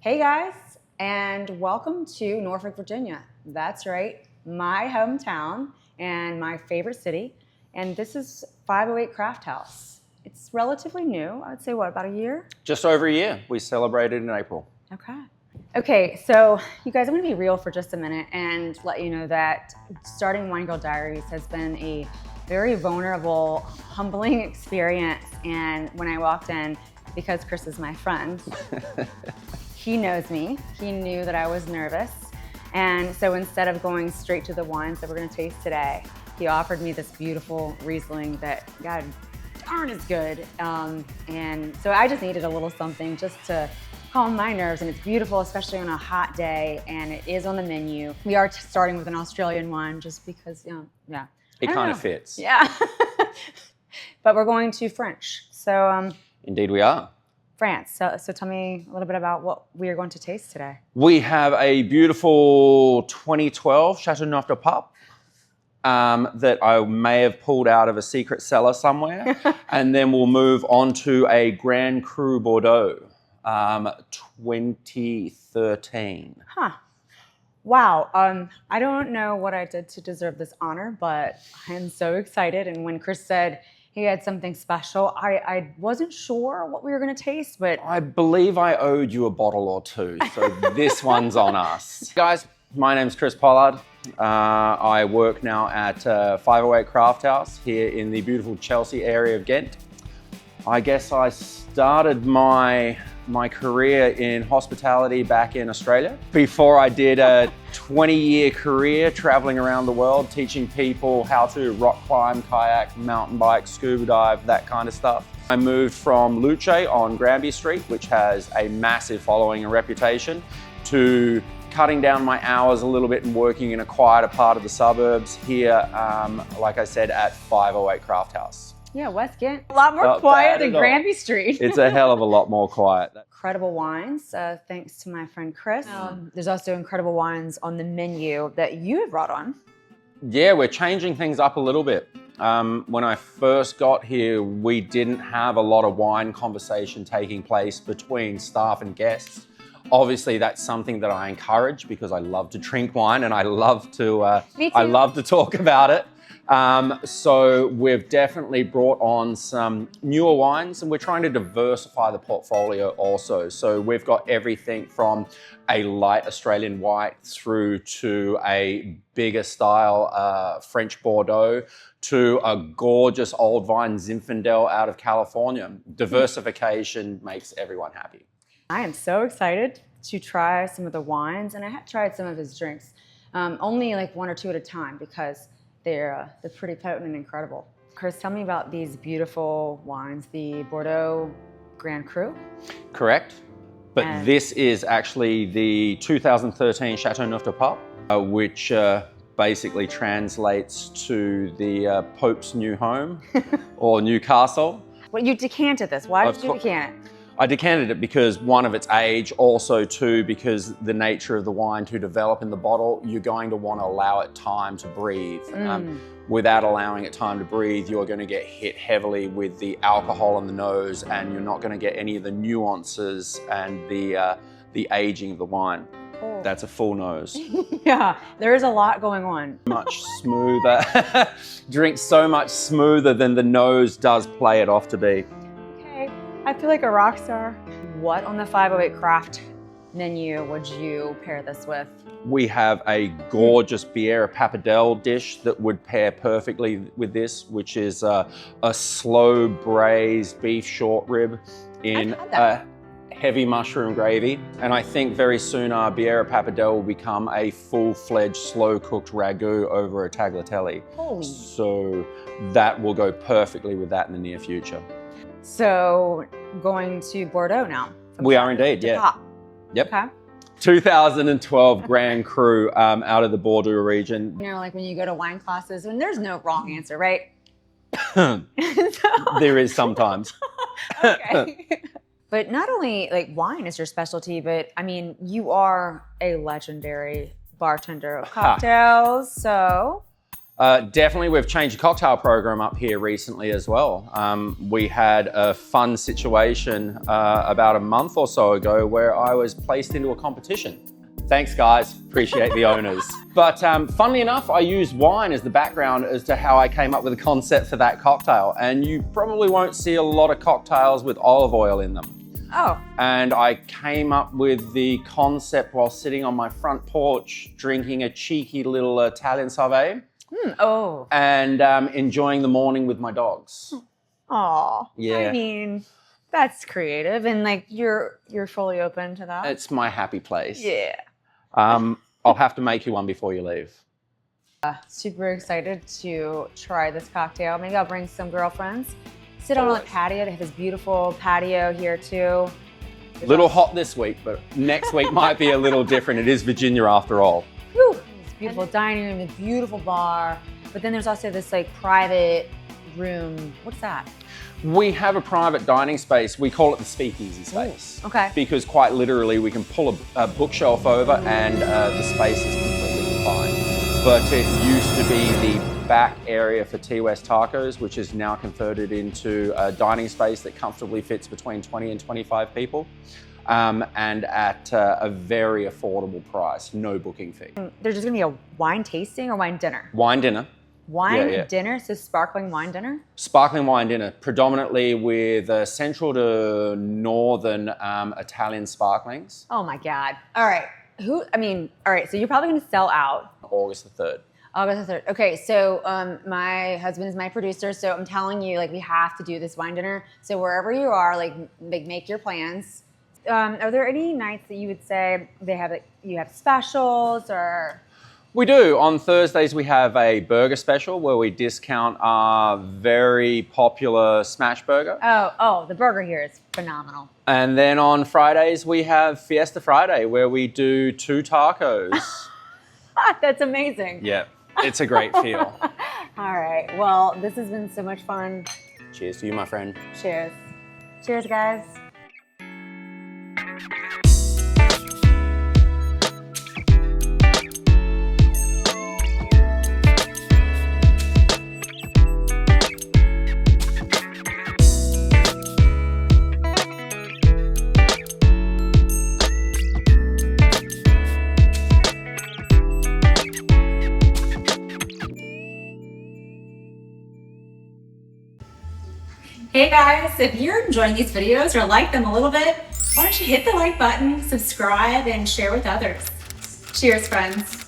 Hey guys, and welcome to Norfolk, Virginia. That's right, my hometown and my favorite city. And this is 508 Crafthouse. It's relatively new. I would say, what, about a year? Just over a year. We celebrated in April. Okay, so you guys, I'm gonna be real for just a minute and let you know that starting Wine Girl Diaries has been a very vulnerable, humbling experience. And when I walked in, because Chris is my friend, he knows me. He knew that I was nervous. And so instead of going straight to the wines that we're gonna taste today, he offered me this beautiful Riesling that, God darn, is good. And so I just needed a little something just to calm my nerves, and it's beautiful, especially on a hot day, and it is on the menu. We are starting with an Australian wine just because, yeah. It kind of fits. Yeah. But we're going to French. So Indeed we are. France. So tell me a little bit about what we are going to taste today. We have a beautiful 2012 Chateauneuf de Pape that I may have pulled out of a secret cellar somewhere. And then we'll move on to a Grand Cru Bordeaux, 2013. Huh. Wow. I don't know what I did to deserve this honor, but I'm so excited. And when Chris said he had something special, I wasn't sure what we were going to taste, but I believe I owed you a bottle or two, so this one's on us. Guys, my name's Chris Pollard. I work now at 508 Crafthouse here in the beautiful Chelsea area of Ghent. I guess I started my career in hospitality back in Australia before I did a 20-year career traveling around the world, teaching people how to rock climb, kayak, mountain bike, scuba dive, that kind of stuff. I moved from Luce on Granby Street, which has a massive following and reputation, to cutting down my hours a little bit and working in a quieter part of the suburbs here, like I said, at 508 Crafthouse. yeah, West Ghent, a lot more quiet than Granby Street. It's a hell of a lot more quiet. Incredible wines, thanks to my friend Chris. There's also incredible wines on the menu that you have brought on. Yeah, we're changing things up a little bit. When I first got here, we didn't have a lot of wine conversation taking place between staff and guests. Obviously, that's something that I encourage because I love to drink wine and I love to talk about it. So we've definitely brought on some newer wines, and we're trying to diversify the portfolio also. So we've got everything from a light Australian white through to a bigger style French Bordeaux to a gorgeous old vine Zinfandel out of California. Diversification makes everyone happy. I am so excited to try some of the wines, and I have tried some of his drinks, only like one or two at a time because they're pretty potent and incredible. Chris, tell me about these beautiful wines, the Bordeaux Grand Cru. Correct. But this is actually the 2013 Chateauneuf de Pape, which basically translates to the Pope's new home or new castle. Well, you decanted this. Why did you decant it? I decanted it because, one, of its age, also two, because the nature of the wine to develop in the bottle, you're going to want to allow it time to breathe. Without allowing it time to breathe, you're going to get hit heavily with the alcohol in the nose, and you're not going to get any of the nuances and the aging of the wine. Oh. That's a full nose. Yeah, there is a lot going on. Much smoother. Drink so much smoother than the nose does play it off to be. I feel like a rock star. What on the 508 Craft menu would you pair this with? We have a gorgeous Bière Pappardelle dish that would pair perfectly with this, which is a slow braised beef short rib in a heavy mushroom gravy. And I think very soon our Bière Pappardelle will become a full-fledged slow cooked ragu over a tagliatelle. Holy. So that will go perfectly with that in the near future. So going to Bordeaux now. We are indeed, yeah. Pop. Yep. Okay. 2012 Grand Cru out of the Bordeaux region. You know, like when you go to wine classes, and there's no wrong answer, right? There is sometimes. Okay. But not only like wine is your specialty, but I mean, you are a legendary bartender of cocktails, so Definitely, we've changed the cocktail program up here recently as well. We had a fun situation about a month or so ago where I was placed into a competition. Thanks, guys. Appreciate the owners. But funnily enough, I used wine as the background as to how I came up with the concept for that cocktail. And you probably won't see a lot of cocktails with olive oil in them. Oh. And I came up with the concept while sitting on my front porch, drinking a cheeky little Italian Sauvé. Oh. And enjoying the morning with my dogs. Aw. Yeah. I mean, that's creative, and like you're fully open to that. It's my happy place. Yeah. I'll have to make you one before you leave. Super excited to try this cocktail. Maybe I'll bring some girlfriends. Sit on the patio. They have this beautiful patio here too. Little hot this week, but next week might be a little different. It is Virginia after all. Whew. This beautiful dining room, this beautiful bar. But then there's also this like private room. What's that? We have a private dining space. We call it the speakeasy space. Ooh, okay. Because quite literally we can pull a bookshelf over and the space is completely confined. But it used to be the back area for T West Tacos, which is now converted into a dining space that comfortably fits between 20 and 25 people. And at a very affordable price, no booking fee. There's just gonna be a wine tasting or wine dinner? Wine dinner. Wine dinner, so sparkling wine dinner? Sparkling wine dinner, predominantly with central to northern Italian sparklings. Oh my God. All right. All right, so you're probably gonna sell out. August the 3rd. August the 3rd. Okay, so my husband is my producer, so I'm telling you, like, we have to do this wine dinner. So wherever you are, like make your plans. Are there any nights that you would say you have specials or? We do. On Thursdays, we have a burger special where we discount our very popular smash burger. Oh, the burger here is phenomenal. And then on Fridays, we have Fiesta Friday where we do 2 tacos. That's amazing. Yeah, it's a great feel. All right. Well, this has been so much fun. Cheers to you, my friend. Cheers. Cheers, guys. Hey guys, if you're enjoying these videos or like them a little bit, why don't you hit the like button, subscribe, and share with others. Cheers, friends.